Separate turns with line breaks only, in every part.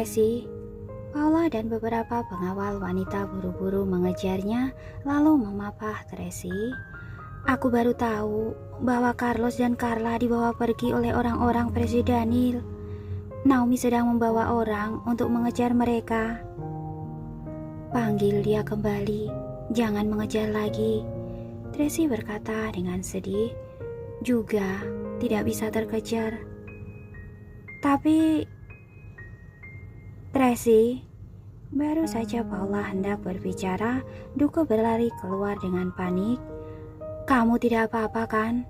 Tracy. Paula dan beberapa pengawal wanita buru-buru mengejarnya lalu memapah Tracy. Aku baru tahu bahwa Carlos dan Carla dibawa pergi oleh orang-orang Presiden Daniel. Naomi sedang membawa orang untuk mengejar mereka. Panggil dia kembali, jangan mengejar lagi, Tracy berkata dengan sedih. Juga tidak bisa terkejar. Tapi Tracy, baru saja Paula hendak berbicara, Duke berlari keluar dengan panik. Kamu tidak apa-apa kan?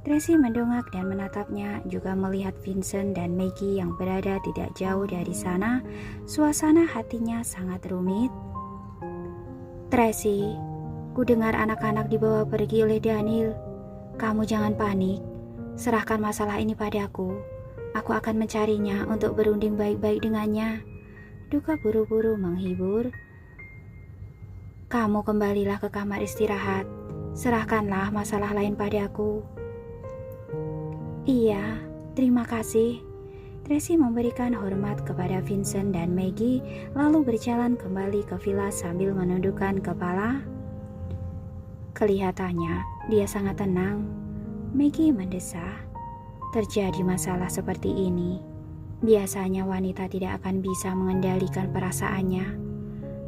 Tracy mendongak dan menatapnya, juga melihat Vincent dan Maggie yang berada tidak jauh dari sana. Suasana hatinya sangat rumit. Tracy, ku dengar anak-anak dibawa pergi oleh Daniel. Kamu jangan panik, serahkan masalah ini padaku. Aku akan mencarinya untuk berunding baik-baik dengannya. Duke buru-buru menghibur. Kamu kembalilah ke kamar istirahat. Serahkanlah masalah lain padaku. Iya, terima kasih. Tracy memberikan hormat kepada Vincent dan Maggie, lalu berjalan kembali ke villa sambil menundukkan kepala. Kelihatannya dia sangat tenang. Maggie mendesah. Terjadi masalah seperti ini. Biasanya wanita tidak akan bisa mengendalikan perasaannya,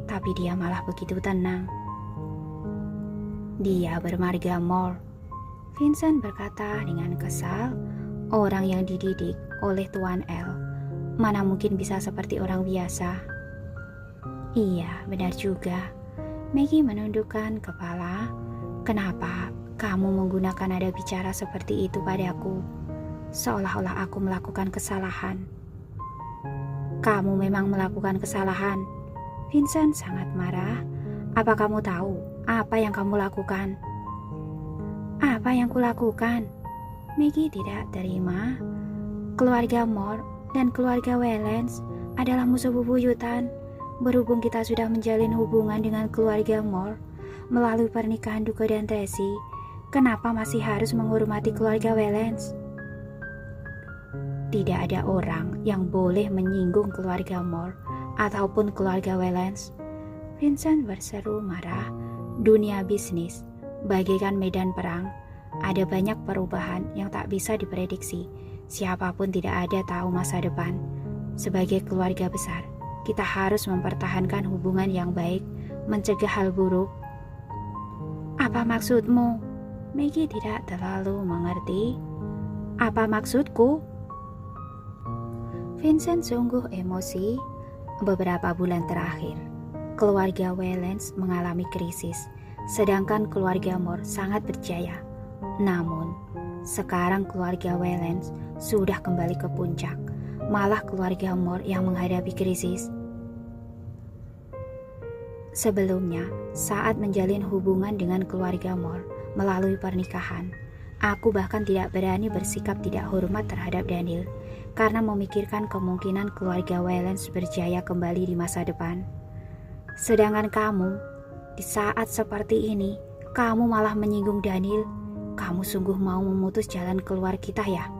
tapi dia malah begitu tenang. Dia bermarga Moore, Vincent berkata dengan kesal. Orang yang dididik oleh Tuan L, mana mungkin bisa seperti orang biasa. Iya, benar juga. Maggie menundukkan kepala. Kenapa kamu menggunakan nada bicara seperti itu padaku? Seolah-olah aku melakukan kesalahan. Kamu memang melakukan kesalahan. Vincent sangat marah. Apa kamu tahu apa yang kamu lakukan? Apa yang kulakukan? Maggie tidak terima. Keluarga Moore dan keluarga Wellens adalah musuh bebuyutan. Berhubung kita sudah menjalin hubungan dengan keluarga Moore melalui pernikahan Duke dan Tracy, kenapa masih harus menghormati keluarga Wellens? Tidak ada orang yang boleh menyinggung keluarga Moore ataupun keluarga Wellens. Vincent berseru marah. Dunia bisnis bagaikan medan perang. Ada banyak perubahan yang tak bisa diprediksi. Siapapun tidak ada tahu masa depan. Sebagai keluarga besar, kita harus mempertahankan hubungan yang baik, mencegah hal buruk. Apa maksudmu? Maggie tidak terlalu mengerti. Apa maksudku? Vincent sungguh emosi. Beberapa bulan terakhir, keluarga Wellens mengalami krisis, sedangkan keluarga Moore sangat berjaya. Namun, sekarang keluarga Wellens sudah kembali ke puncak, malah keluarga Moore yang menghadapi krisis. Sebelumnya, saat menjalin hubungan dengan keluarga Moore melalui pernikahan, aku bahkan tidak berani bersikap tidak hormat terhadap Daniel karena memikirkan kemungkinan keluarga Wellens berjaya kembali di masa depan. Sedangkan kamu, di saat seperti ini, kamu malah menyinggung Daniel. Kamu sungguh mau memutus jalan keluar kita ya?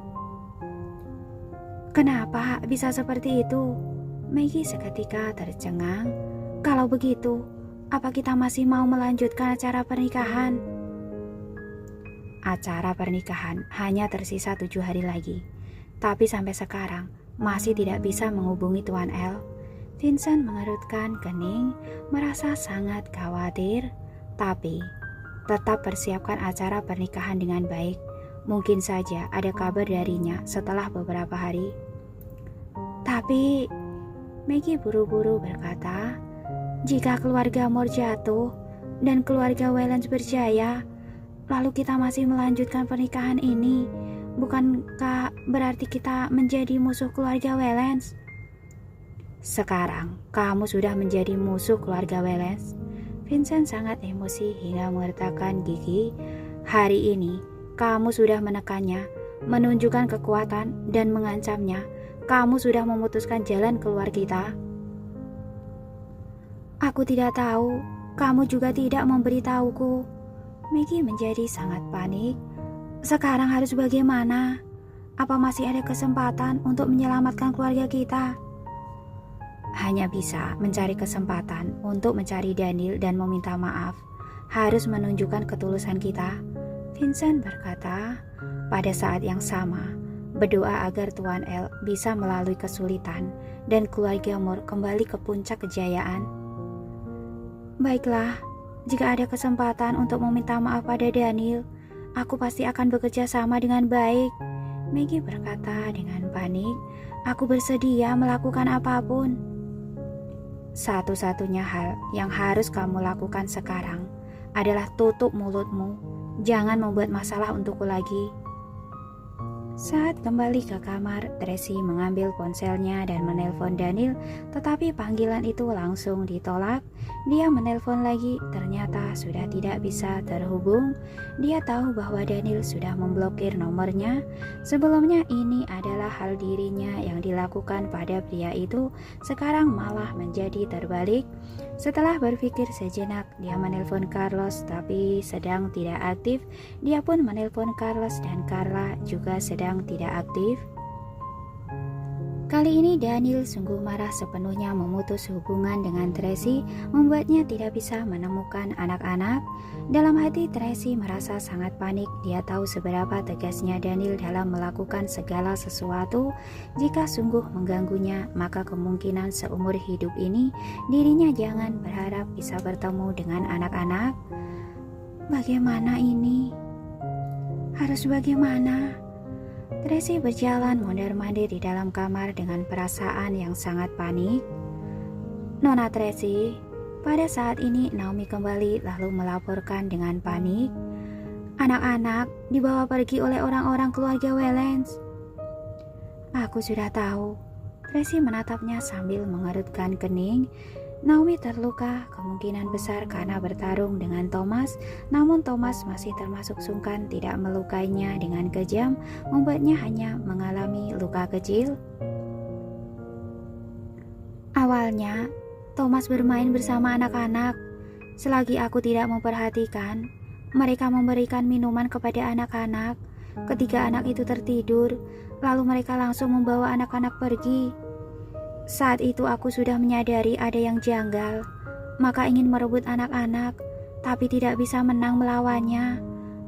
Kenapa bisa seperti itu? Maggie seketika tercengang. Kalau begitu, apa kita masih mau melanjutkan acara pernikahan? Acara pernikahan hanya tersisa 7 hari lagi. Tapi sampai sekarang masih tidak bisa menghubungi Tuan L. Vincent mengerutkan kening, merasa sangat khawatir. Tapi tetap persiapkan acara pernikahan dengan baik. Mungkin saja ada kabar darinya setelah beberapa hari. Tapi Maggie buru-buru berkata, jika keluarga Moore jatuh dan keluarga Wellens berjaya, lalu kita masih melanjutkan pernikahan ini, bukankah berarti kita menjadi musuh keluarga Wellens? Sekarang kamu sudah menjadi musuh keluarga Wellens. Vincent sangat emosi hingga mengertakkan gigi. Hari ini, kamu sudah menekannya, menunjukkan kekuatan dan mengancamnya. Kamu sudah memutuskan jalan keluar kita. Aku tidak tahu, kamu juga tidak memberitahuku. Maggie menjadi sangat panik. Sekarang harus bagaimana? Apa masih ada kesempatan untuk menyelamatkan keluarga kita? hanya bisa mencari kesempatan untuk mencari Daniel dan meminta maaf. Harus menunjukkan ketulusan kita, Vincent berkata. Pada saat yang sama, berdoa agar Tuan L bisa melalui kesulitan dan keluarga Moore kembali ke puncak kejayaan. Baiklah, jika ada kesempatan untuk meminta maaf pada Daniel, aku pasti akan bekerja sama dengan baik, Maggie berkata dengan panik. Aku bersedia melakukan apapun. Satu-satunya hal yang harus kamu lakukan sekarang adalah tutup mulutmu. Jangan membuat masalah untukku lagi. Saat kembali ke kamar, Tracy mengambil ponselnya dan menelpon Daniel, tetapi panggilan itu langsung ditolak. Dia menelpon lagi, ternyata sudah tidak bisa terhubung. Dia tahu bahwa Daniel sudah memblokir nomornya. Sebelumnya ini adalah hal dirinya yang dilakukan pada pria itu, sekarang malah menjadi terbalik. Setelah berpikir sejenak, dia menelpon Carlos tapi sedang tidak aktif. Dia pun menelpon Carlos dan Carla juga sedang tidak aktif. Kali ini Daniel sungguh marah, sepenuhnya memutus hubungan dengan Tracy, membuatnya tidak bisa menemukan anak-anak. Dalam hati Tracy merasa sangat panik. Dia tahu seberapa tegasnya Daniel dalam melakukan segala sesuatu. Jika sungguh mengganggunya, maka kemungkinan seumur hidup ini dirinya jangan berharap bisa bertemu dengan anak-anak. Bagaimana ini? Harus bagaimana? Tracy berjalan mondar-mandir di dalam kamar dengan perasaan yang sangat panik. Nona Tracy, pada saat ini Naomi kembali lalu melaporkan dengan panik. Anak-anak dibawa pergi oleh orang-orang keluarga Wellens. Aku sudah tahu. Tracy menatapnya sambil mengerutkan kening. Naomi terluka, kemungkinan besar karena bertarung dengan Thomas, namun Thomas masih termasuk sungkan, tidak melukainya dengan kejam, membuatnya hanya mengalami luka kecil. Awalnya, Thomas bermain bersama anak-anak. Selagi aku tidak memperhatikan, mereka memberikan minuman kepada anak-anak. Ketika anak itu tertidur, lalu mereka langsung membawa anak-anak pergi. Saat itu aku sudah menyadari ada yang janggal, maka ingin merebut anak-anak, tapi tidak bisa menang melawannya.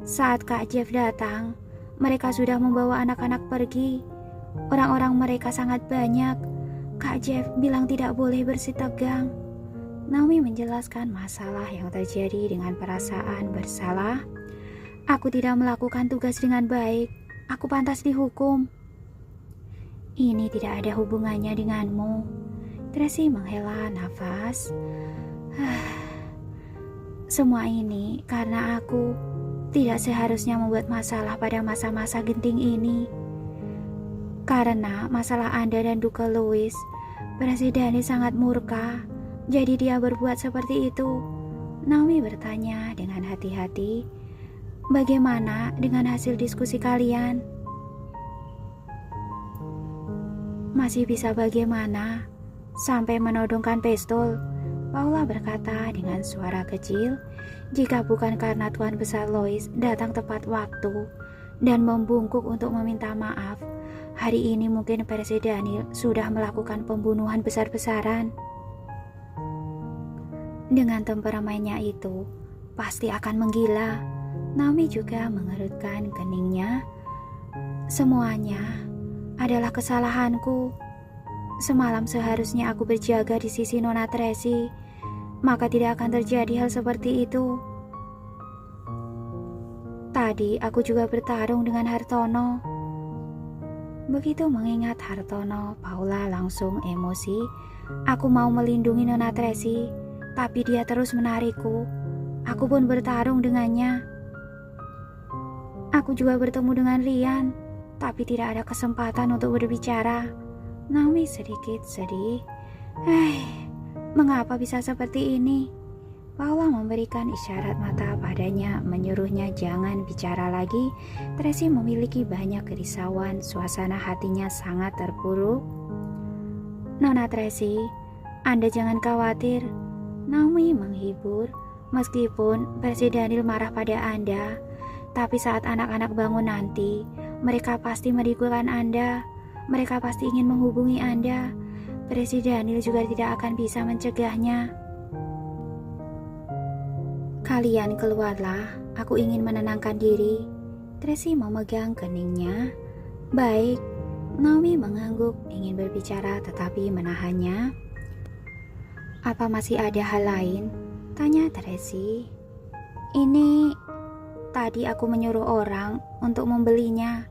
Saat Kak Jeff datang, mereka sudah membawa anak-anak pergi. Orang-orang mereka sangat banyak. Kak Jeff bilang tidak boleh bersitegang. Naomi menjelaskan masalah yang terjadi dengan perasaan bersalah. Aku tidak melakukan tugas dengan baik. Aku pantas dihukum. Ini tidak ada hubungannya denganmu. Tracy menghela nafas. Semua ini karena aku tidak seharusnya membuat masalah pada masa-masa genting ini. Karena masalah Anda dan Duke Louis, Presiden sangat murka, jadi dia berbuat seperti itu. Naomi bertanya dengan hati-hati, bagaimana dengan hasil diskusi kalian? Masih bisa bagaimana? Sampai menodongkan pistol, Paula berkata dengan suara kecil. Jika bukan karena Tuan Besar Lois datang tepat waktu dan membungkuk untuk meminta maaf, hari ini mungkin Presiden Daniel sudah melakukan pembunuhan besar-besaran. Dengan temperamennya itu, pasti akan menggila. Naomi juga mengerutkan keningnya. Semuanya adalah kesalahanku. Semalam seharusnya aku berjaga di sisi Nona Tracy, maka tidak akan terjadi hal seperti itu. Tadi aku juga bertarung dengan Hartono. Begitu mengingat Hartono, Paula langsung emosi. Aku mau melindungi Nona Tracy, tapi dia terus menarikku. Aku pun bertarung dengannya. Aku juga bertemu dengan Rian, tapi tidak ada kesempatan untuk berbicara. Naomi sedikit sedih. Mengapa bisa seperti ini? Paula memberikan isyarat mata padanya, menyuruhnya jangan bicara lagi. Tracy memiliki banyak kerisauan, suasana hatinya sangat terpuruk. Nona Tracy, Anda jangan khawatir. Naomi menghibur. Meskipun Presiden Daniel marah pada Anda, tapi saat anak-anak bangun nanti, mereka pasti merindukan Anda. Mereka pasti ingin menghubungi Anda. Presiden Daniel juga tidak akan bisa mencegahnya. Kalian keluarlah, aku ingin menenangkan diri. Tracy memegang keningnya. Baik, Naomi mengangguk ingin berbicara tetapi menahannya. Apa masih ada hal lain? Tanya Tracy. Ini tadi aku menyuruh orang untuk membelinya.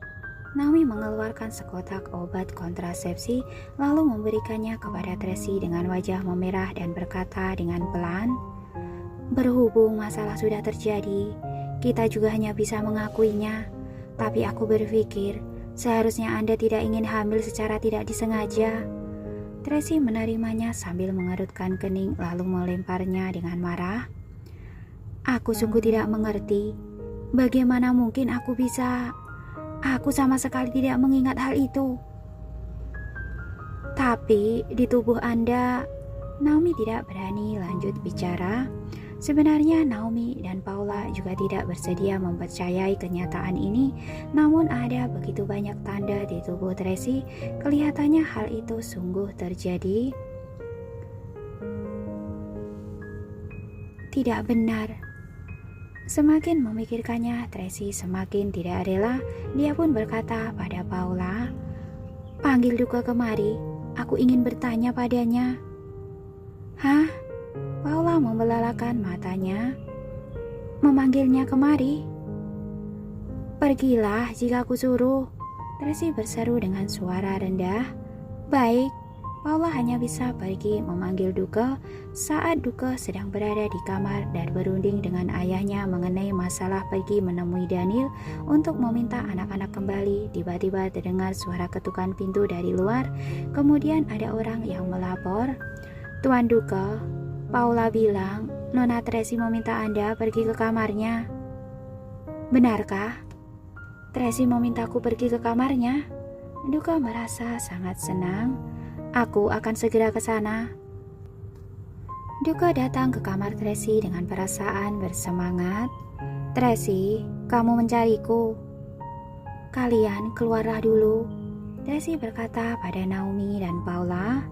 Naomi mengeluarkan sekotak obat kontrasepsi lalu memberikannya kepada Tracy dengan wajah memerah dan berkata dengan pelan, "Berhubung masalah sudah terjadi, kita juga hanya bisa mengakuinya. Tapi aku berpikir seharusnya Anda tidak ingin hamil secara tidak disengaja." Tracy menerimanya sambil mengerutkan kening lalu melemparnya dengan marah. "Aku sungguh tidak mengerti. Bagaimana mungkin aku bisa... Aku sama sekali tidak mengingat hal itu." Tapi di tubuh Anda, Naomi tidak berani lanjut bicara. Sebenarnya Naomi dan Paula juga tidak bersedia mempercayai kenyataan ini, namun ada begitu banyak tanda di tubuh Tracy, kelihatannya hal itu sungguh terjadi. Tidak benar. Semakin memikirkannya, Tracy semakin tidak rela. Dia pun berkata pada Paula, "Panggil Duka kemari, aku ingin bertanya padanya." "Hah?" Paula membelalakan matanya. "Memanggilnya kemari?" "Pergilah jika aku suruh," Tracy berseru dengan suara rendah. "Baik." Paula hanya bisa pergi memanggil Duka saat Duka sedang berada di kamar dan berunding dengan ayahnya mengenai masalah pergi menemui Daniel untuk meminta anak-anak kembali. Tiba-tiba terdengar suara ketukan pintu dari luar. Kemudian ada orang yang melapor, "Tuan Duka, Paula bilang Nona Tracy meminta Anda pergi ke kamarnya." "Benarkah? Tracy memintaku pergi ke kamarnya?" Duka merasa sangat senang. "Aku akan segera ke sana." Duka datang ke kamar Tracy dengan perasaan bersemangat. "Tracy, kamu mencariku." "Kalian keluarlah dulu," Tracy berkata pada Naomi dan Paula.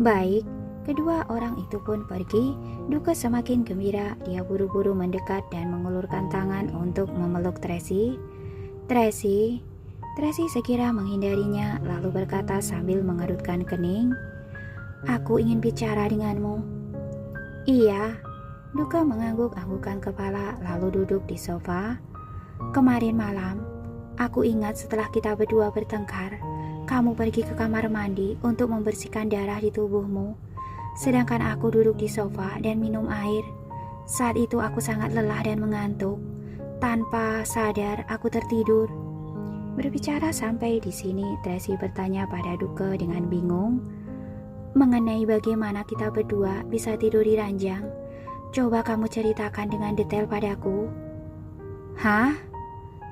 Baik, kedua orang itu pun pergi. Duka semakin gembira. Dia buru-buru mendekat dan mengulurkan tangan untuk memeluk Tracy. "Tracy." Tracy segera menghindarinya lalu berkata sambil mengerutkan kening, "Aku ingin bicara denganmu." "Iya." Duka mengangguk-anggukkan kepala lalu duduk di sofa. "Kemarin malam, aku ingat setelah kita berdua bertengkar, kamu pergi ke kamar mandi untuk membersihkan darah di tubuhmu. Sedangkan aku duduk di sofa dan minum air. Saat itu aku sangat lelah dan mengantuk. Tanpa sadar aku tertidur." Berbicara sampai di sini, Tracy bertanya pada Duka dengan bingung mengenai bagaimana kita berdua bisa tidur di ranjang. "Coba kamu ceritakan dengan detail padaku." "Hah?"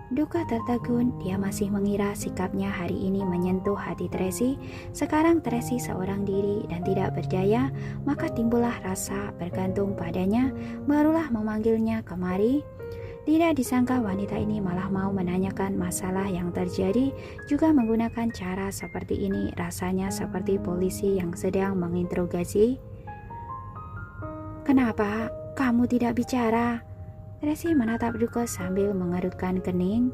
Duka tertegun. Dia masih mengira sikapnya hari ini menyentuh hati Tracy. Sekarang Tracy seorang diri dan tidak berdaya, maka timbullah rasa bergantung padanya. Barulah memanggilnya kemari. Tidak disangka wanita ini malah mau menanyakan masalah yang terjadi, juga menggunakan cara seperti ini. Rasanya seperti polisi yang sedang menginterogasi. "Kenapa kamu tidak bicara?" Tracy menatap Duka sambil mengerutkan kening.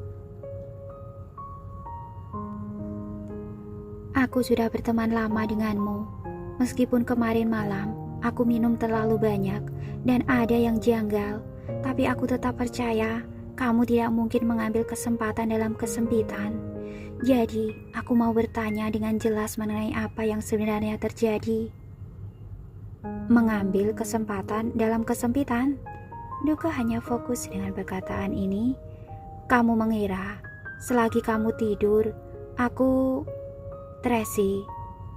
"Aku sudah berteman lama denganmu. Meskipun kemarin malam aku minum terlalu banyak dan ada yang janggal, tapi aku tetap percaya kamu tidak mungkin mengambil kesempatan dalam kesempitan. Jadi, aku mau bertanya dengan jelas mengenai apa yang sebenarnya terjadi." "Mengambil kesempatan dalam kesempitan?" Duka hanya fokus dengan perkataan ini. "Kamu mengira selagi kamu tidur, aku..." "Tracy,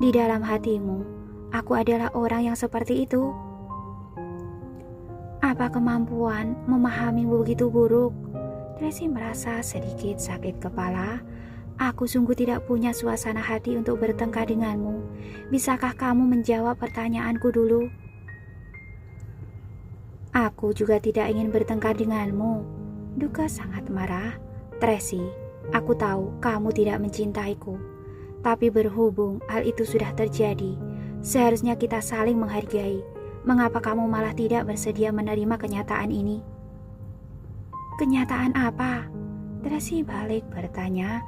di dalam hatimu, aku adalah orang yang seperti itu. Apa kemampuan memahami begitu buruk?" Tracy merasa sedikit sakit kepala. "Aku sungguh tidak punya suasana hati untuk bertengkar denganmu. Bisakah kamu menjawab pertanyaanku dulu?" "Aku juga tidak ingin bertengkar denganmu." Duka sangat marah. "Tracy, aku tahu kamu tidak mencintaiku. Tapi berhubung hal itu sudah terjadi, Seharusnya kita saling menghargai. Mengapa kamu malah tidak bersedia menerima kenyataan ini? Kenyataan apa? Tracy balik bertanya.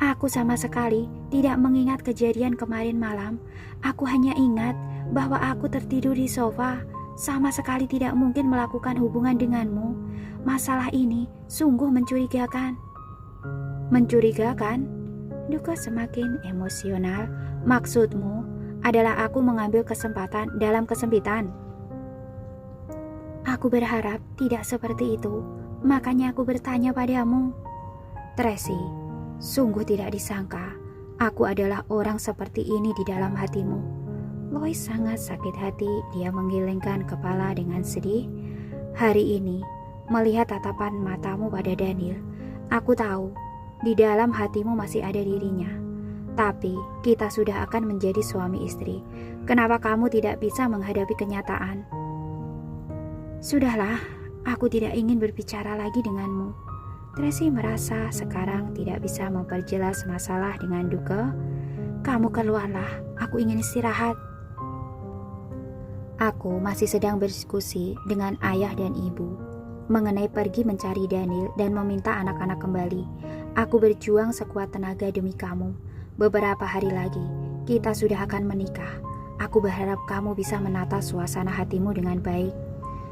Aku sama sekali tidak mengingat kejadian kemarin malam. Aku hanya ingat bahwa aku tertidur di sofa. Sama sekali tidak mungkin melakukan hubungan denganmu. Masalah ini sungguh mencurigakan. Mencurigakan? Duka semakin emosional. Maksudmu adalah aku mengambil kesempatan dalam kesempitan? Aku berharap tidak seperti itu. Makanya aku bertanya padamu. Tracy, sungguh tidak disangka aku adalah orang seperti ini di dalam hatimu. Lois sangat sakit hati. Dia menggelengkan kepala dengan sedih. Hari ini, melihat tatapan matamu pada Daniel, aku tahu di dalam hatimu masih ada dirinya. Tapi kita sudah akan menjadi suami istri. Kenapa kamu tidak bisa menghadapi kenyataan? Sudahlah, aku tidak ingin berbicara lagi denganmu. Tracy merasa sekarang tidak bisa memperjelas masalah dengan Duke. Kamu keluarlah, aku ingin istirahat. Aku masih sedang berdiskusi dengan ayah dan ibu mengenai pergi mencari Daniel dan meminta anak-anak kembali. Aku berjuang sekuat tenaga demi kamu. Beberapa hari lagi, kita sudah akan menikah. Aku berharap kamu bisa menata suasana hatimu dengan baik.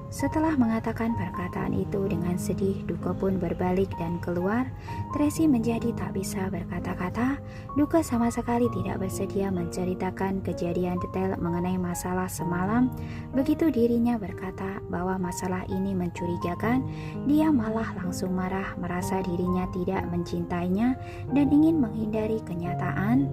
Setelah mengatakan perkataan itu dengan sedih, Duke pun berbalik dan keluar. Tracy menjadi tak bisa berkata-kata. Duke sama sekali tidak bersedia menceritakan kejadian detail mengenai masalah semalam. Begitu dirinya berkata bahwa masalah ini mencurigakan, dia malah langsung marah, merasa dirinya tidak mencintainya dan ingin menghindari kenyataan.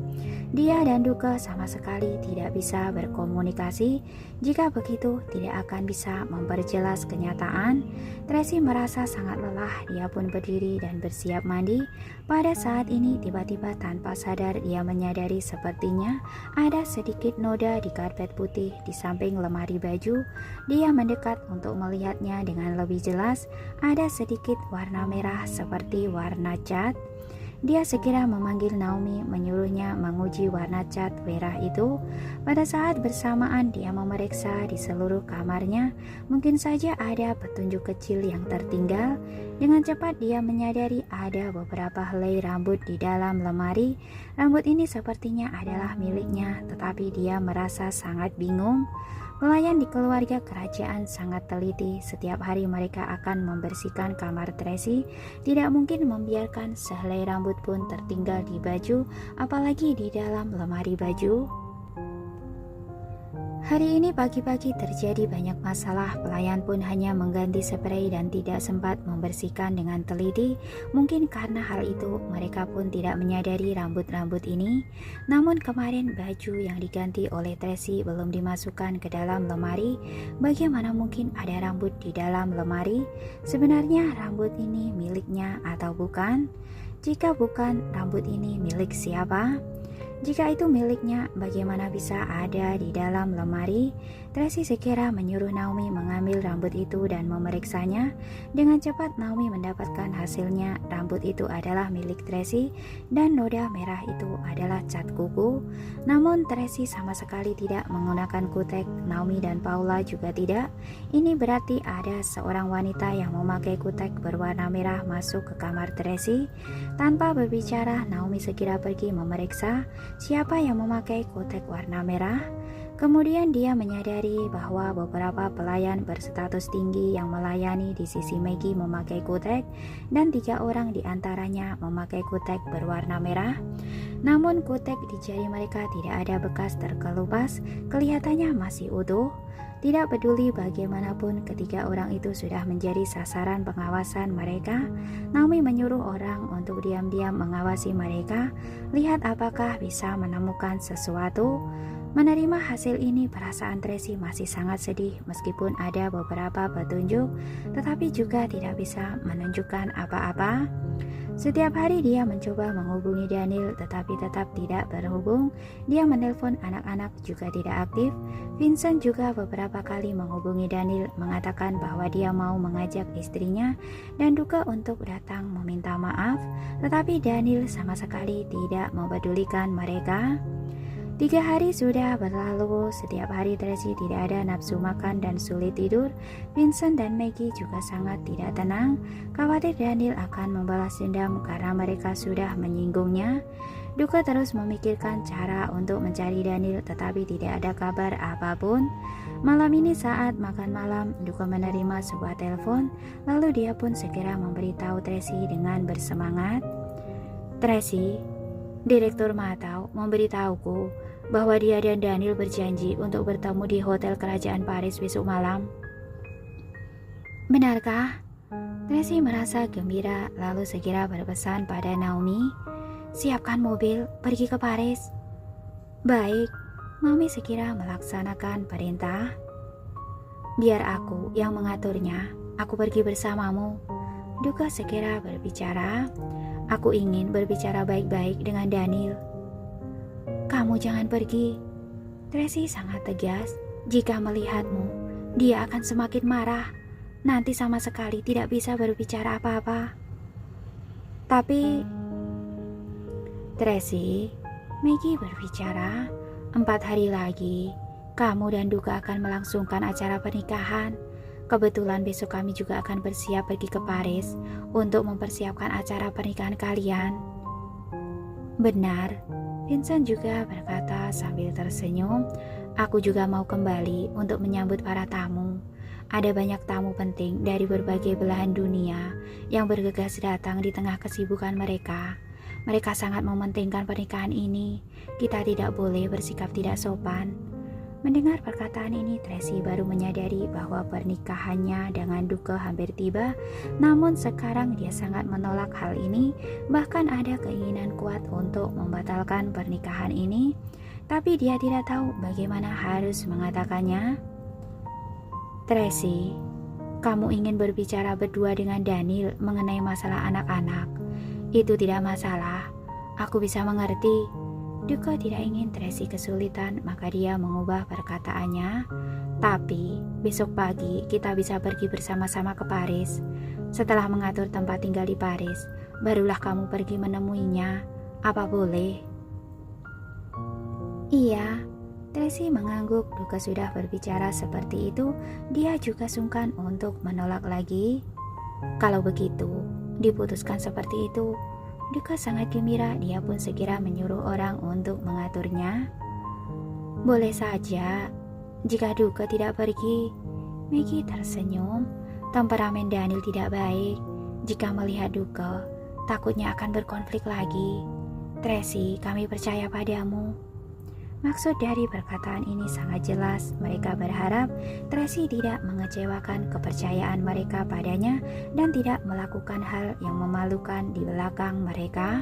Dia dan Duke sama sekali tidak bisa berkomunikasi. Jika begitu, tidak akan bisa memperjelas kenyataan. Tracy merasa sangat lelah. Dia pun berdiri dan bersiap mandi. Pada saat ini, tiba-tiba tanpa sadar dia menyadari sepertinya ada sedikit noda di karpet putih di samping lemari baju. Dia mendekat untuk melihatnya dengan lebih jelas. Ada sedikit warna merah seperti warna cat. Dia segera memanggil Naomi, menyuruhnya menguji warna cat merah itu. Pada saat bersamaan dia memeriksa di seluruh kamarnya. Mungkin saja ada petunjuk kecil yang tertinggal. Dengan cepat dia menyadari ada beberapa helai rambut di dalam lemari. Rambut ini sepertinya adalah miliknya, tetapi dia merasa sangat bingung. Pelayan di keluarga kerajaan sangat teliti. Setiap hari mereka akan membersihkan kamar Tracy. Tidak mungkin membiarkan sehelai rambut pun tertinggal di baju, apalagi di dalam lemari baju. Hari ini pagi-pagi terjadi banyak masalah. Pelayan pun hanya mengganti spray dan tidak sempat membersihkan dengan teliti. Mungkin karena hal itu mereka pun tidak menyadari rambut-rambut ini. Namun kemarin baju yang diganti oleh Tracy belum dimasukkan ke dalam lemari. Bagaimana mungkin ada rambut di dalam lemari? Sebenarnya rambut ini miliknya atau bukan? Jika bukan, rambut ini milik siapa? Jika itu miliknya, bagaimana bisa ada di dalam lemari? Tracy segera menyuruh Naomi mengambil rambut itu dan memeriksanya. Dengan cepat Naomi mendapatkan hasilnya. Rambut itu adalah milik Tracy dan noda merah itu adalah cat kuku. Namun Tracy sama sekali tidak menggunakan kutek. Naomi dan Paula juga tidak. Ini berarti ada seorang wanita yang memakai kutek berwarna merah masuk ke kamar Tracy. Tanpa berbicara, Naomi segera pergi memeriksa siapa yang memakai kutek warna merah. Kemudian dia menyadari bahwa beberapa pelayan berstatus tinggi yang melayani di sisi Maggie memakai kutek dan 3 orang diantaranya memakai kutek berwarna merah. Namun kutek di jari mereka tidak ada bekas terkelupas, kelihatannya masih utuh. Tidak peduli bagaimanapun, ketiga orang itu sudah menjadi sasaran pengawasan mereka. Naomi menyuruh orang untuk diam-diam mengawasi mereka, lihat apakah bisa menemukan sesuatu. Menerima hasil ini, perasaan Tracy masih sangat sedih meskipun ada beberapa petunjuk, tetapi juga tidak bisa menunjukkan apa-apa. Setiap hari dia mencoba menghubungi Daniel tetapi tetap tidak berhubung. Dia menelpon anak-anak juga tidak aktif. Vincent juga beberapa kali menghubungi Daniel mengatakan bahwa dia mau mengajak istrinya dan Duke untuk datang meminta maaf, tetapi Daniel sama sekali tidak mempedulikan mereka. 3 hari sudah berlalu, setiap hari Tracy tidak ada nafsu makan dan sulit tidur. Vincent dan Maggie juga sangat tidak tenang, khawatir Daniel akan membalas dendam karena mereka sudah menyinggungnya. Duka terus memikirkan cara untuk mencari Daniel, tetapi tidak ada kabar apapun. Malam ini saat makan malam, Duka menerima sebuah telepon, lalu dia pun segera memberitahu Tracy dengan bersemangat. "Tracy, Direktur Matau memberitahuku bahwa dia dan Daniel berjanji untuk bertemu di Hotel Kerajaan Paris besok malam." "Benarkah?" Tracy merasa gembira, lalu segera berpesan pada Naomi, "Siapkan mobil, pergi ke Paris." "Baik." Naomi segera melaksanakan perintah. "Biar aku yang mengaturnya, aku pergi bersamamu." Duka segera berbicara, "Aku ingin berbicara baik-baik dengan Daniel." "Kamu jangan pergi." Tracy sangat tegas, "Jika melihatmu, dia akan semakin marah. Nanti sama sekali tidak bisa berbicara apa-apa." "Tapi..." "Tracy," Maggie berbicara, "4 hari lagi, kamu dan Duka akan melangsungkan acara pernikahan. Kebetulan besok kami juga akan bersiap pergi ke Paris untuk mempersiapkan acara pernikahan kalian." "Benar," Vincent juga berkata sambil tersenyum, "Aku juga mau kembali untuk menyambut para tamu. Ada banyak tamu penting dari berbagai belahan dunia yang bergegas datang di tengah kesibukan mereka. Mereka sangat mementingkan pernikahan ini. Kita tidak boleh bersikap tidak sopan." Mendengar perkataan ini, Tracy baru menyadari bahwa pernikahannya dengan Duka hampir tiba. Namun sekarang dia sangat menolak hal ini. Bahkan ada keinginan kuat untuk membatalkan pernikahan ini. Tapi dia tidak tahu bagaimana harus mengatakannya. "Tracy, kamu ingin berbicara berdua dengan Daniel mengenai masalah anak-anak. Itu tidak masalah. Aku bisa mengerti." Duka tidak ingin Tracy kesulitan, maka dia mengubah perkataannya. "Tapi besok pagi kita bisa pergi bersama-sama ke Paris. Setelah mengatur tempat tinggal di Paris, barulah kamu pergi menemuinya. Apa boleh?" "Iya." Tracy mengangguk. Duka sudah berbicara seperti itu, dia juga sungkan untuk menolak lagi. Kalau begitu, diputuskan seperti itu. Duka sangat gembira, dia pun segera menyuruh orang untuk mengaturnya. "Boleh saja, jika Duka tidak pergi." Maggie tersenyum. "Temperamen Daniel tidak baik. Jika melihat Duka, takutnya akan berkonflik lagi. Tracy, kami percaya padamu." Maksud dari perkataan ini sangat jelas. Mereka berharap Tracy tidak mengecewakan kepercayaan mereka padanya dan tidak melakukan hal yang memalukan di belakang mereka.